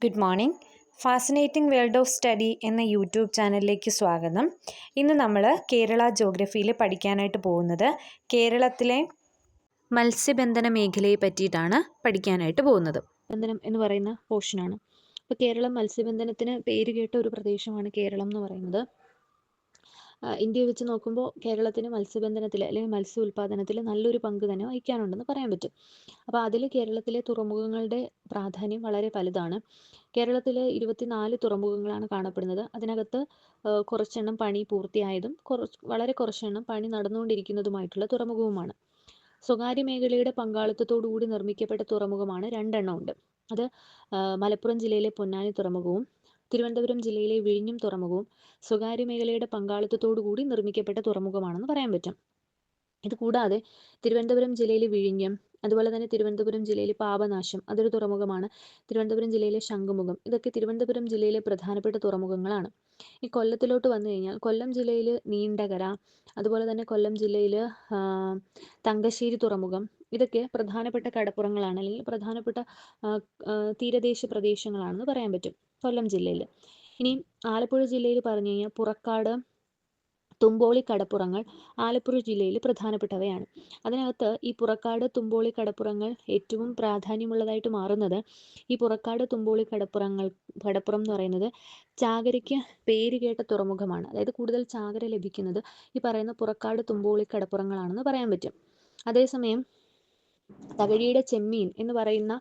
Good morning. Fascinating world of study എന്ന YouTube ചാനലിലേക്ക് സ്വാഗതം. ഇന്ന് നമ്മൾ കേരള ജോഗ്രഫിയിൽ പഠിക്കാനായിട്ട് പോകുന്നത് കേരളത്തിലെ മത്സ്യബന്ധന മേഖലയെ പറ്റിയിട്ടാണ് പഠിക്കാനായിട്ട് പോകുന്നത്. ബന്ധനം എന്ന് പറയുന്ന പോർഷനാണ്. അപ്പോൾ കേരളം മത്സ്യബന്ധനത്തിന് പേരുകേട്ട ഒരു പ്രദേശമാണ് കേരളം എന്ന് പറയുന്നത്. ഇന്ത്യയെ വെച്ച് നോക്കുമ്പോൾ കേരളത്തിന് മത്സ്യബന്ധനത്തിൽ അല്ലെങ്കിൽ മത്സ്യ ഉൽപ്പാദനത്തിൽ നല്ലൊരു പങ്ക് തന്നെ വഹിക്കാനുണ്ടെന്ന് പറയാൻ പറ്റും. അപ്പോൾ അതിൽ കേരളത്തിലെ തുറമുഖങ്ങളുടെ പ്രാധാന്യം വളരെ വലുതാണ്. കേരളത്തിൽ 24 തുറമുഖങ്ങളാണ് കാണപ്പെടുന്നത്. അതിനകത്ത് കുറച്ചെണ്ണം പണി പൂർത്തിയായതും വളരെ കുറച്ചെണ്ണം പണി നടന്നുകൊണ്ടിരിക്കുന്നതുമായിട്ടുള്ള തുറമുഖവുമാണ്. സ്വകാര്യ മേഖലയുടെ പങ്കാളിത്തത്തോടുകൂടി നിർമ്മിക്കപ്പെട്ട തുറമുഖമാണ് 2 എണ്ണം ഉണ്ട്. അത് മലപ്പുറം ജില്ലയിലെ പൊന്നാനി തുറമുഖവും തിരുവനന്തപുരം ജില്ലയിലെ വിഴിഞ്ഞം തുറമുഖവും സ്വകാര്യ മേഖലയുടെ പങ്കാളിത്തത്തോടു കൂടി നിർമ്മിക്കപ്പെട്ട തുറമുഖമാണെന്ന് പറയാൻ പറ്റും. ഇത് കൂടാതെ തിരുവനന്തപുരം ജില്ലയിലെ വിഴിഞ്ഞം, അതുപോലെ തന്നെ തിരുവനന്തപുരം ജില്ലയിലെ പാപനാശം, അതൊരു തുറമുഖമാണ്. തിരുവനന്തപുരം ജില്ലയിലെ ശംഖുമുഖം, ഇതൊക്കെ തിരുവനന്തപുരം ജില്ലയിലെ പ്രധാനപ്പെട്ട തുറമുഖങ്ങളാണ്. ഈ കൊല്ലത്തിലോട്ട് വന്നു കഴിഞ്ഞാൽ കൊല്ലം ജില്ലയിൽ നീണ്ടകര, അതുപോലെ തന്നെ കൊല്ലം ജില്ലയിൽ തങ്കശ്ശേരി തുറമുഖം, ഇതൊക്കെ പ്രധാനപ്പെട്ട കടപ്പുറങ്ങളാണ് അല്ലെങ്കിൽ പ്രധാനപ്പെട്ട തീരദേശ പ്രദേശങ്ങളാണെന്ന് പറയാൻ പറ്റും കൊല്ലം ജില്ലയിൽ. ഇനി ആലപ്പുഴ ജില്ലയിൽ പറഞ്ഞു കഴിഞ്ഞാൽ പുറക്കാട്, തുമ്പോളി കടപ്പുറങ്ങൾ ആലപ്പുഴ ജില്ലയിൽ പ്രധാനപ്പെട്ടവയാണ്. അതിനകത്ത് ഈ പുറക്കാട്, തുമ്പോളി കടപ്പുറങ്ങൾ ഏറ്റവും പ്രാധാന്യമുള്ളതായിട്ട് മാറുന്നത് ഈ പുറക്കാട്, തുമ്പോളി കടപ്പുറം എന്ന് പറയുന്നത് ചാകരയ്ക്ക് പേരുകേട്ട തുറമുഖമാണ്. അതായത് കൂടുതൽ ചാകര ലഭിക്കുന്നത് ഈ പറയുന്ന പുറക്കാട്, തുമ്പോളി കടപ്പുറങ്ങളാണെന്ന് പറയാൻ പറ്റും. അതേസമയം തകഴിയുടെ ചെമ്മീൻ എന്ന് പറയുന്ന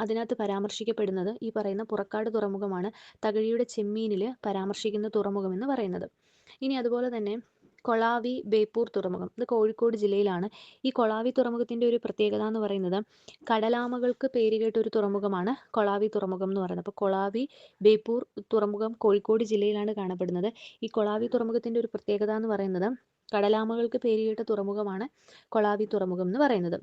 അതിനകത്ത് പരാമർശിക്കപ്പെടുന്നത് ഈ പറയുന്ന പുറക്കാട് തുറമുഖമാണ്. തകഴിയുടെ ചെമ്മീനിൽ പരാമർശിക്കുന്ന തുറമുഖം എന്ന് പറയുന്നത്. ഇനി അതുപോലെ തന്നെ കൊളാവി ബേപ്പൂർ തുറമുഖം, ഇത് കോഴിക്കോട് ജില്ലയിലാണ്. ഈ കൊളാവി തുറമുഖത്തിൻ്റെ ഒരു പ്രത്യേകത എന്ന് പറയുന്നത് കടലാമകൾക്ക് പേരുകേട്ട ഒരു തുറമുഖമാണ് കൊളാവി തുറമുഖം എന്ന് പറയുന്നത്. അപ്പോൾ കൊളാവി ബേപ്പൂർ തുറമുഖം കോഴിക്കോട് ജില്ലയിലാണ് കാണപ്പെടുന്നത്. ഈ കൊളാവി തുറമുഖത്തിൻ്റെ ഒരു പ്രത്യേകത എന്ന് പറയുന്നത് കടലാമകൾക്ക് പേരുകേട്ട തുറമുഖമാണ് കൊളാവി തുറമുഖം എന്ന് പറയുന്നത്.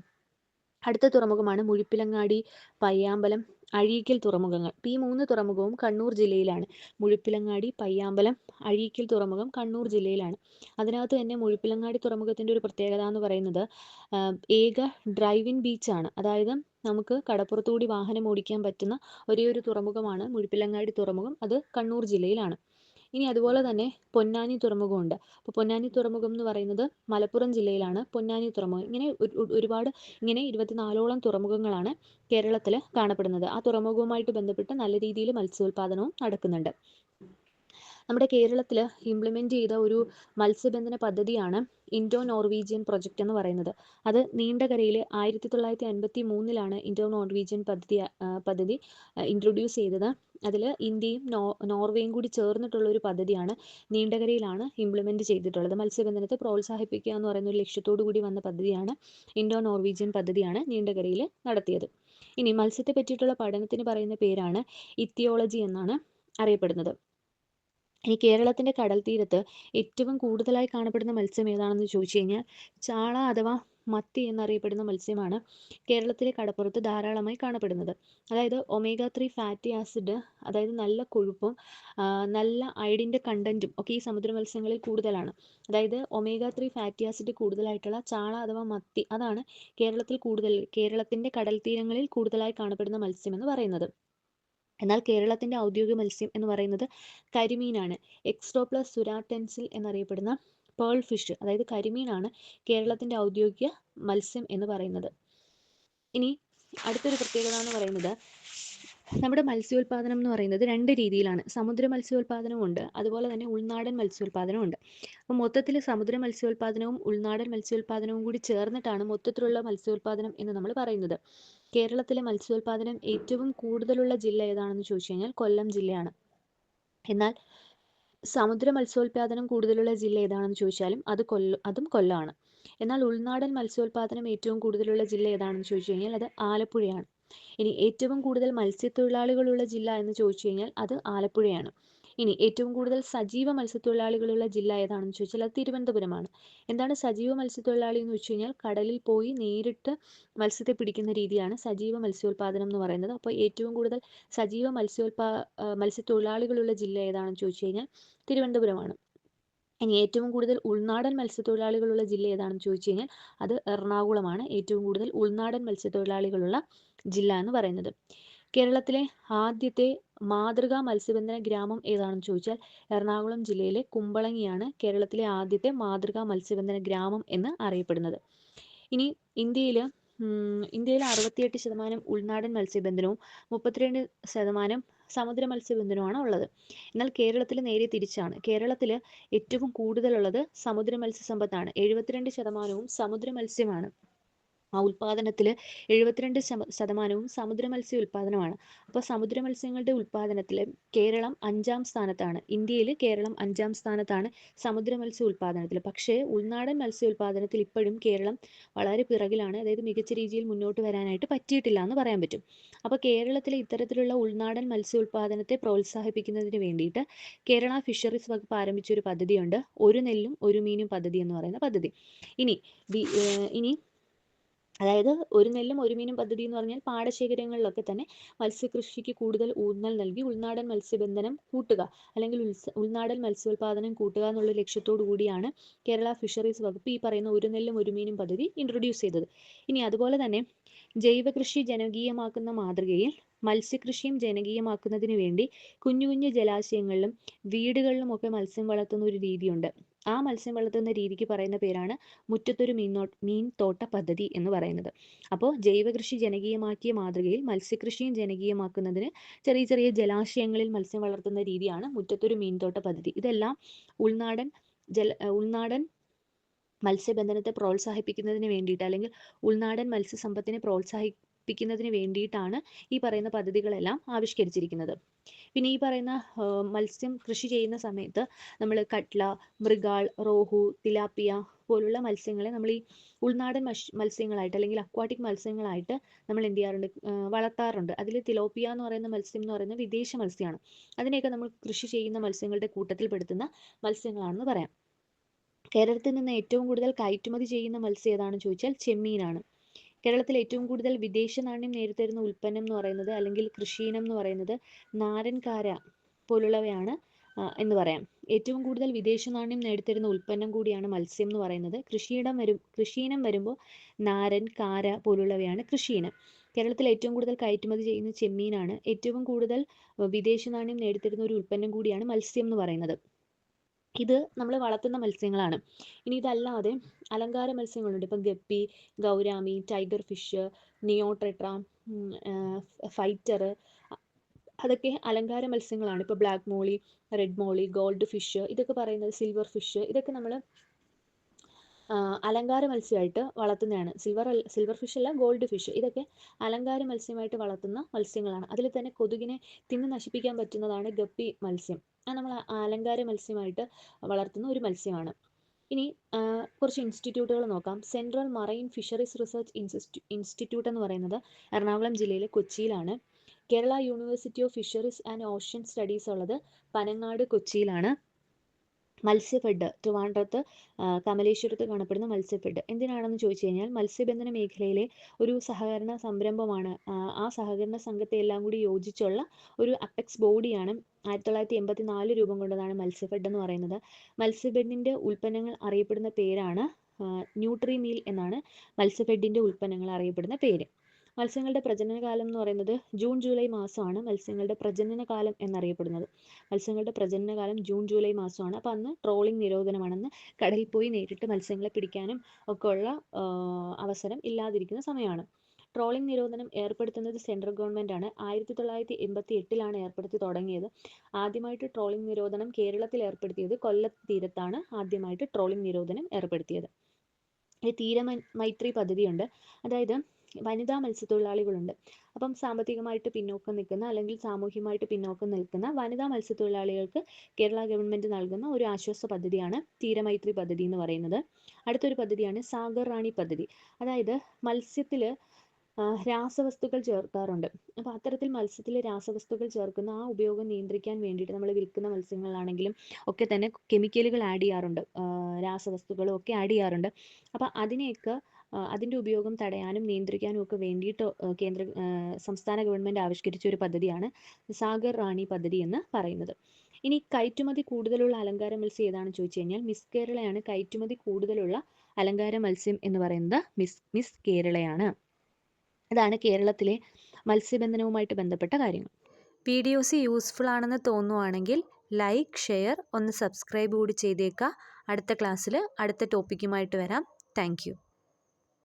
അടുത്ത തുറമുഖമാണ് മുഴുപ്പിലങ്ങാടി, പയ്യാമ്പലം, അഴീക്കൽ തുറമുഖങ്ങൾ. ഈ 3 തുറമുഖവും കണ്ണൂർ ജില്ലയിലാണ്. മുഴുപ്പിലങ്ങാടി, പയ്യാമ്പലം, അഴീക്കൽ തുറമുഖം കണ്ണൂർ ജില്ലയിലാണ്. അതിനകത്ത് തന്നെ മുഴുപ്പിലങ്ങാടി തുറമുഖത്തിൻ്റെ ഒരു പ്രത്യേകത എന്ന് പറയുന്നത് ഏക ഡ്രൈവിൻ ബീച്ചാണ്. അതായത് നമുക്ക് കടപ്പുറത്തുകൂടി വാഹനം ഓടിക്കാൻ പറ്റുന്ന ഒരേ ഒരു തുറമുഖമാണ് മുഴുപ്പിലങ്ങാടി തുറമുഖം. അത് കണ്ണൂർ ജില്ലയിലാണ്. ഇനി അതുപോലെ തന്നെ പൊന്നാനി തുറമുഖമുണ്ട്. അപ്പോൾ പൊന്നാനി തുറമുഖം എന്ന് പറയുന്നത് മലപ്പുറം ജില്ലയിലാണ് പൊന്നാനി തുറമുഖം. ഇങ്ങനെ ഒരുപാട് 24ഓളം തുറമുഖങ്ങളാണ് കേരളത്തിൽ കാണപ്പെടുന്നത്. ആ തുറമുഖവുമായിട്ട് ബന്ധപ്പെട്ട് നല്ല രീതിയിൽ മത്സ്യോൽപാദനവും നടക്കുന്നുണ്ട്. നമ്മുടെ കേരളത്തിൽ ഇംപ്ലിമെൻ്റ് ചെയ്ത ഒരു മത്സ്യബന്ധന പദ്ധതിയാണ് ഇൻഡോ നോർവീജിയൻ പ്രൊജക്റ്റ് എന്ന് പറയുന്നത്. അത് നീണ്ടകരയിൽ 1953 ഇൻഡോ നോർവീജിയൻ പദ്ധതി ഇൻട്രൊഡ്യൂസ് ചെയ്തത്. അതിൽ ഇന്ത്യയും നോർവേയും കൂടി ചേർന്നിട്ടുള്ള ഒരു പദ്ധതിയാണ്. നീണ്ടകരയിലാണ് ഇംപ്ലിമെൻ്റ് ചെയ്തിട്ടുള്ളത്. മത്സ്യബന്ധനത്തെ പ്രോത്സാഹിപ്പിക്കുക എന്ന് പറയുന്ന ഒരു ലക്ഷ്യത്തോടു കൂടി വന്ന പദ്ധതിയാണ് ഇൻഡോ നോർവീജിയൻ പദ്ധതിയാണ് നീണ്ടകരയിൽ നടത്തിയത്. ഇനി മത്സ്യത്തെ പറ്റിയിട്ടുള്ള പഠനത്തിന് പറയുന്ന പേരാണ് ഇത്തിയോളജി എന്നാണ് അറിയപ്പെടുന്നത്. ഈ കേരളത്തിൻ്റെ കടൽ തീരത്ത് ഏറ്റവും കൂടുതലായി കാണപ്പെടുന്ന മത്സ്യം ഏതാണെന്ന് ചോദിച്ചു കഴിഞ്ഞാൽ ചാള അഥവാ മത്തി എന്നറിയപ്പെടുന്ന മത്സ്യമാണ് കേരളത്തിലെ കടപ്പുറത്ത് ധാരാളമായി കാണപ്പെടുന്നത്. അതായത് ഒമേഗ 3 ഫാറ്റി ആസിഡ്, അതായത് നല്ല കൊഴുപ്പും നല്ല അയഡിൻ്റെ കണ്ടൻറ്റും ഒക്കെ ഈ സമുദ്ര മത്സ്യങ്ങളിൽ കൂടുതലാണ്. അതായത് ഒമേഗ 3 ഫാറ്റി ആസിഡ് കൂടുതലായിട്ടുള്ള ചാള അഥവാ മത്തി, അതാണ് കേരളത്തിൻ്റെ കടൽ തീരങ്ങളിൽ കൂടുതലായി കാണപ്പെടുന്ന മത്സ്യം എന്ന് പറയുന്നത്. എന്നാൽ കേരളത്തിൻ്റെ ഔദ്യോഗിക മത്സ്യം എന്ന് പറയുന്നത് കരിമീനാണ്. എക്സ്ട്രോപ്ലസ് സുരാറ്റൻസിൽ എന്നറിയപ്പെടുന്ന പേൾ ഫിഷ്, അതായത് കരിമീനാണ് കേരളത്തിൻ്റെ ഔദ്യോഗിക മത്സ്യം എന്ന് പറയുന്നത്. ഇനി അടുത്തൊരു പ്രത്യേകത എന്ന് പറയുന്നത് നമ്മുടെ മത്സ്യോൽപാദനം എന്ന് പറയുന്നത് 2 രീതിയിലാണ്. സമുദ്ര മത്സ്യോൽപാദനമുണ്ട്, അതുപോലെ തന്നെ ഉൾനാടൻ മത്സ്യോൽപാദനമുണ്ട്. അപ്പോൾ മൊത്തത്തിൽ സമുദ്ര മത്സ്യോൽപാദനവും ഉൾനാടൻ മത്സ്യോൽപാദനവും കൂടി ചേർന്നിട്ടാണ് മൊത്തത്തിലുള്ള മത്സ്യോൽപാദനം എന്ന് നമ്മൾ പറയുന്നത്. കേരളത്തിലെ മത്സ്യോൽപാദനം ഏറ്റവും കൂടുതലുള്ള ജില്ല ഏതാണെന്ന് ചോദിച്ചു കഴിഞ്ഞാൽ കൊല്ലം ജില്ലയാണ്. എന്നാൽ സമുദ്ര മത്സ്യോൽപാദനം കൂടുതലുള്ള ജില്ല ഏതാണെന്ന് ചോദിച്ചാലും അതും കൊല്ലമാണ്. എന്നാൽ ഉൾനാടൻ മത്സ്യോൽപാദനം ഏറ്റവും കൂടുതലുള്ള ജില്ല ഏതാണെന്ന് ചോദിച്ചു കഴിഞ്ഞാൽ അത് ആലപ്പുഴയാണ്. ഇനി ഏറ്റവും കൂടുതൽ മത്സ്യത്തൊഴിലാളികളുള്ള ജില്ല എന്ന് ചോദിച്ചു കഴിഞ്ഞാൽ അത് ആലപ്പുഴയാണ്. ഇനി ഏറ്റവും കൂടുതൽ സജീവ മത്സ്യത്തൊഴിലാളികളുള്ള ജില്ല ഏതാണെന്ന് ചോദിച്ചാൽ അത് തിരുവനന്തപുരമാണ്. എന്താണ് സജീവ മത്സ്യത്തൊഴിലാളി എന്ന് വെച്ച് കഴിഞ്ഞാൽ കടലിൽ പോയി നേരിട്ട് മത്സ്യത്തെ പിടിക്കുന്ന രീതിയാണ് സജീവ മത്സ്യോൽപാദനം എന്ന് പറയുന്നത്. അപ്പോൾ ഏറ്റവും കൂടുതൽ സജീവ മത്സ്യത്തൊഴിലാളികളുള്ള ജില്ല ഏതാണെന്ന് ചോദിച്ചു കഴിഞ്ഞാൽ തിരുവനന്തപുരമാണ്. ഇനി ഏറ്റവും കൂടുതൽ ഉൾനാടൻ മത്സ്യത്തൊഴിലാളികളുള്ള ജില്ല ഏതാണെന്ന് ചോദിച്ചു കഴിഞ്ഞാൽ അത് എറണാകുളമാണ് ഏറ്റവും കൂടുതൽ ഉൾനാടൻ മത്സ്യത്തൊഴിലാളികളുള്ള ജില്ല എന്ന് പറയുന്നത്. കേരളത്തിലെ ആദ്യത്തെ മാതൃകാ മത്സ്യബന്ധന ഗ്രാമം ഏതാണെന്ന് ചോദിച്ചാൽ എറണാകുളം ജില്ലയിലെ കുമ്പളങ്ങിയാണ് കേരളത്തിലെ ആദ്യത്തെ മാതൃകാ മത്സ്യബന്ധന ഗ്രാമം എന്ന് അറിയപ്പെടുന്നത്. ഇനി ഇന്ത്യയിൽ ഇന്ത്യയിൽ 68% ഉൾനാടൻ മത്സ്യബന്ധനവും 32% സമുദ്ര മത്സ്യബന്ധനവുമാണ് ഉള്ളത്. എന്നാൽ കേരളത്തിൽ നേരെ തിരിച്ചാണ്. കേരളത്തിൽ ഏറ്റവും കൂടുതലുള്ളത് സമുദ്ര മത്സ്യസമ്പത്താണ്. 72% സമുദ്ര മത്സ്യമാണ്. ആ ഉൽപ്പാദനത്തിൽ 72% സമുദ്ര മത്സ്യ ഉൽപ്പാദനമാണ്. അപ്പോൾ സമുദ്ര മത്സ്യങ്ങളുടെ ഉൽപ്പാദനത്തിൽ കേരളം 5-ാം സ്ഥാനത്താണ്. ഇന്ത്യയിൽ കേരളം 5-ാം സ്ഥാനത്താണ് സമുദ്ര മത്സ്യ ഉൽപ്പാദനത്തിൽ. പക്ഷേ ഉൾനാടൻ മത്സ്യ ഉൽപ്പാദനത്തിൽ ഇപ്പോഴും കേരളം വളരെ പിറകിലാണ്. അതായത് മികച്ച രീതിയിൽ മുന്നോട്ട് വരാനായിട്ട് പറ്റിയിട്ടില്ല എന്ന് പറയാൻ പറ്റും. അപ്പോൾ കേരളത്തിലെ ഇത്തരത്തിലുള്ള ഉൾനാടൻ മത്സ്യ ഉൽപ്പാദനത്തെ പ്രോത്സാഹിപ്പിക്കുന്നതിന് വേണ്ടിയിട്ട് കേരള ഫിഷറീസ് വകുപ്പ് ആരംഭിച്ച ഒരു പദ്ധതിയുണ്ട്, ഒരു നെല്ലും ഒരു മീനും പദ്ധതി എന്ന് പറയുന്ന പദ്ധതി. ഇനി അതായത് ഒരു നെല്ലും ഒരു മീനും പദ്ധതി എന്ന് പറഞ്ഞാൽ പാടശേഖരങ്ങളിലൊക്കെ തന്നെ മത്സ്യകൃഷിക്ക് കൂടുതൽ ഊന്നൽ നൽകി ഉൾനാടൻ മത്സ്യബന്ധനം കൂട്ടുക, അല്ലെങ്കിൽ ഉൾനാടൻ മത്സ്യോൽപാദനം കൂട്ടുക എന്നുള്ള ലക്ഷ്യത്തോടു കൂടിയാണ് കേരള ഫിഷറീസ് വകുപ്പ് ഈ പറയുന്ന ഒരു നെല്ലും ഒരു മീനും പദ്ധതി ഇൻട്രൊഡ്യൂസ് ചെയ്തത്. ഇനി അതുപോലെ തന്നെ ജൈവകൃഷി ജനകീയമാക്കുന്ന മാതൃകയിൽ മത്സ്യകൃഷിയും ജനകീയമാക്കുന്നതിന് വേണ്ടി കുഞ്ഞു കുഞ്ഞു ജലാശയങ്ങളിലും വീടുകളിലുമൊക്കെ മത്സ്യം വളർത്തുന്ന ഒരു രീതിയുണ്ട്. ആ മത്സ്യം വളർത്തുന്ന രീതിക്ക് പറയുന്ന പേരാണ് മുറ്റത്തൊരു മീൻ തോട്ട പദ്ധതി എന്ന് പറയുന്നത്. അപ്പോൾ ജൈവകൃഷി ജനകീയമാക്കിയ മാതൃകയിൽ മത്സ്യകൃഷിയും ജനകീയമാക്കുന്നതിന് ചെറിയ ചെറിയ ജലാശയങ്ങളിൽ മത്സ്യം വളർത്തുന്ന രീതിയാണ് മുറ്റത്തൊരു മീൻതോട്ട പദ്ധതി. ഇതെല്ലാം ഉൾനാടൻ മത്സ്യബന്ധനത്തെ പ്രോത്സാഹിപ്പിക്കുന്നതിന് വേണ്ടിയിട്ട്, അല്ലെങ്കിൽ ഉൾനാടൻ മത്സ്യസമ്പത്തിനെ പ്രോത്സാഹിപ്പിക്കുന്നതിന് വേണ്ടിയിട്ടാണ് ഈ പറയുന്ന പദ്ധതികളെല്ലാം ആവിഷ്കരിച്ചിരിക്കുന്നത്. പിന്നെ ഈ പറയുന്ന മത്സ്യം കൃഷി ചെയ്യുന്ന സമയത്ത് നമ്മൾ കട്ല, മൃഗാൾ, റോഹു, തിലാപ്പിയ പോലുള്ള മത്സ്യങ്ങളെ നമ്മൾ ഈ ഉൾനാടൻ മത്സ്യങ്ങളായിട്ട് അല്ലെങ്കിൽ അക്വാട്ടിക് മത്സ്യങ്ങളായിട്ട് നമ്മൾ എന്ത് ചെയ്യാറുണ്ട്, വളർത്താറുണ്ട്. അതിൽ തിലോപ്പിയ എന്ന് പറയുന്ന മത്സ്യം എന്ന് പറയുന്നത് വിദേശ മത്സ്യമാണ്. അതിനെയൊക്കെ നമ്മൾ കൃഷി ചെയ്യുന്ന മത്സ്യങ്ങളുടെ കൂട്ടത്തിൽ പെടുത്തുന്ന മത്സ്യങ്ങളാണെന്ന് പറയാം. കേരളത്തിൽ നിന്ന് ഏറ്റവും കൂടുതൽ കയറ്റുമതി ചെയ്യുന്ന മത്സ്യം ഏതാണെന്ന് ചോദിച്ചാൽ ചെമ്മീനാണ്. കേരളത്തിൽ ഏറ്റവും കൂടുതൽ വിദേശ നാണ്യം നേരിട്ടുതരുന്ന ഉൽപ്പന്നം എന്ന് പറയുന്നത്, അല്ലെങ്കിൽ കൃഷിയിനം എന്ന് പറയുന്നത് നാരൻകാര പോലുള്ളവയാണ് എന്ന് പറയാം. ഏറ്റവും കൂടുതൽ വിദേശ നാണ്യം നേടിത്തരുന്ന ഉൽപ്പന്നം കൂടിയാണ് മത്സ്യം എന്ന് പറയുന്നത്. കൃഷിയിനം വരുമ്പോൾ നാരൻ, കാര പോലുള്ളവയാണ് കൃഷിയിനം. കേരളത്തിൽ ഏറ്റവും കൂടുതൽ കയറ്റുമതി ചെയ്യുന്ന ചെമ്മീനാണ്. ഏറ്റവും കൂടുതൽ വിദേശ നാണ്യം നേടിത്തരുന്ന ഒരു ഉൽപ്പന്നം കൂടിയാണ് മത്സ്യം എന്ന് പറയുന്നത്. ഇത് നമ്മൾ വളർത്തുന്ന മത്സ്യങ്ങളാണ്. ഇനി ഇതല്ലാതെ അലങ്കാര മത്സ്യങ്ങളുണ്ട്. ഇപ്പം ഗപ്പി, ഗൗരാമി, ടൈഗർ ഫിഷ്, നിയോട്രെട്ര, ഫൈറ്റർ, അതൊക്കെ അലങ്കാര മത്സ്യങ്ങളാണ്. ഇപ്പോൾ black molly, red molly, gold fish, ഇതൊക്കെ പറയുന്നത് സിൽവർ ഫിഷ്, ഇതൊക്കെ നമ്മൾ അലങ്കാര മത്സ്യമായിട്ട് വളർത്തുന്നതാണ്. സിൽവർ ഫിഷ് അല്ല, ഗോൾഡ് ഫിഷ്, ഇതൊക്കെ അലങ്കാര മത്സ്യമായിട്ട് വളർത്തുന്ന മത്സ്യങ്ങളാണ്. അതിൽ തന്നെ കൊതുകിനെ തിന്ന് നശിപ്പിക്കാൻ പറ്റുന്നതാണ് ഗപ്പി മത്സ്യം. അത് നമ്മൾ അലങ്കാര മത്സ്യമായിട്ട് വളർത്തുന്ന ഒരു മത്സ്യമാണ്. ഇനി കുറച്ച് ഇൻസ്റ്റിറ്റ്യൂട്ടുകൾ നോക്കാം. Central marine fisheries research institute എന്ന് പറയുന്നത് എറണാകുളം ജില്ലയിലെ കൊച്ചിയിലാണ്. Kerala university of fisheries and ocean studies ഉള്ളത് പനങ്ങാട്, കൊച്ചിയിലാണ്. മത്സ്യഫെഡ് ട്രിവാൻഡ്രത്ത് കമലേശ്വരത്ത് കാണപ്പെടുന്ന മത്സ്യഫെഡ് എന്തിനാണെന്ന് ചോദിച്ചു കഴിഞ്ഞാൽ മത്സ്യബന്ധന മേഖലയിലെ ഒരു സഹകരണ സംരംഭമാണ്. ആ സഹകരണ സംഘത്തെ എല്ലാം കൂടി യോജിച്ചുള്ള ഒരു അപ്പെക്സ് ബോഡിയാണ്. 1984 രൂപം കൊണ്ടതാണ് മത്സ്യഫെഡ് എന്ന് പറയുന്നത്. മത്സ്യഫെഡിൻ്റെ ഉൽപ്പന്നങ്ങൾ അറിയപ്പെടുന്ന പേരാണ് ന്യൂട്രി മീൽ എന്നാണ് മത്സ്യഫെഡിൻ്റെ ഉൽപ്പന്നങ്ങൾ അറിയപ്പെടുന്ന പേര്. മത്സ്യങ്ങളുടെ പ്രജനനകാലം എന്ന് പറയുന്നത് ജൂൺ ജൂലൈ മാസമാണ് മത്സ്യങ്ങളുടെ പ്രജനനകാലം എന്നറിയപ്പെടുന്നത്. മത്സ്യങ്ങളുടെ പ്രജനനകാലം ജൂൺ ജൂലൈ മാസമാണ്. അപ്പോൾ അന്ന് ട്രോളിംഗ് നിരോധനമാണെന്ന് കടലിൽ പോയി നേരിട്ട് മത്സ്യങ്ങളെ പിടിക്കാനും ഒക്കെ ഉള്ള അവസരം ഇല്ലാതിരിക്കുന്ന സമയമാണ്. ട്രോളിംഗ് നിരോധനം ഏർപ്പെടുത്തുന്നത് സെൻട്രൽ ഗവൺമെൻറ് ആണ്. 1988 ഏർപ്പെടുത്തി തുടങ്ങിയത്. ആദ്യമായിട്ട് ട്രോളിംഗ് നിരോധനം കേരളത്തിൽ ഏർപ്പെടുത്തിയത് കൊല്ലം തീരത്താണ് ആദ്യമായിട്ട് ട്രോളിംഗ് നിരോധനം ഏർപ്പെടുത്തിയത്. ഈ തീരമൈത്രി പദ്ധതിയുണ്ട്. അതായത് വനിതാ മത്സ്യത്തൊഴിലാളികളുണ്ട്. അപ്പം സാമ്പത്തികമായിട്ട് പിന്നോക്കം നിൽക്കുന്ന, അല്ലെങ്കിൽ സാമൂഹികമായിട്ട് പിന്നോക്കം നിൽക്കുന്ന വനിതാ മത്സ്യത്തൊഴിലാളികൾക്ക് കേരള ഗവൺമെൻറ് നൽകുന്ന ഒരു ആശ്വാസ പദ്ധതിയാണ് തീരമൈത്രി പദ്ധതി എന്ന് പറയുന്നത്. അടുത്തൊരു പദ്ധതിയാണ് സാഗർ റാണി പദ്ധതി. അതായത് മത്സ്യത്തിൽ രാസവസ്തുക്കൾ ചേർക്കാറുണ്ട്. അപ്പോൾ അത്തരത്തിൽ മത്സ്യത്തിൽ രാസവസ്തുക്കൾ ചേർക്കുന്ന ആ ഉപയോഗം നിയന്ത്രിക്കാൻ വേണ്ടിയിട്ട് നമ്മൾ വിൽക്കുന്ന മത്സ്യങ്ങളിലാണെങ്കിലും ഒക്കെ തന്നെ കെമിക്കലുകൾ ആഡ് ചെയ്യാറുണ്ട്, രാസവസ്തുക്കളും ഒക്കെ ആഡ് ചെയ്യാറുണ്ട്. അപ്പോൾ അതിനെയൊക്കെ അതിൻ്റെ ഉപയോഗം തടയാനും നിയന്ത്രിക്കാനും ഒക്കെ വേണ്ടിയിട്ട് സംസ്ഥാന ഗവൺമെൻറ് ആവിഷ്കരിച്ച ഒരു പദ്ധതിയാണ് സാഗർ റാണി പദ്ധതി എന്ന് പറയുന്നത്. ഇനി കയറ്റുമതി കൂടുതലുള്ള അലങ്കാര മത്സ്യം ഏതാണെന്ന് ചോദിച്ചു കഴിഞ്ഞാൽ മിസ് കേരളയാണ്. കയറ്റുമതി കൂടുതലുള്ള അലങ്കാര മത്സ്യം എന്ന് പറയുന്നത് മിസ് കേരളയാണ്. അതാണ് കേരളത്തിലെ മത്സ്യബന്ധനവുമായിട്ട് ബന്ധപ്പെട്ട കാര്യങ്ങൾ. വീഡിയോസ് യൂസ്ഫുൾ ആണെന്ന് തോന്നുവാണെങ്കിൽ ലൈക്ക്, ഷെയർ, ഒന്ന് സബ്സ്ക്രൈബ് കൂടി ചെയ്തേക്കുക. അടുത്ത ക്ലാസ്സിൽ അടുത്ത ടോപ്പിക്കുമായിട്ട് വരാം. താങ്ക്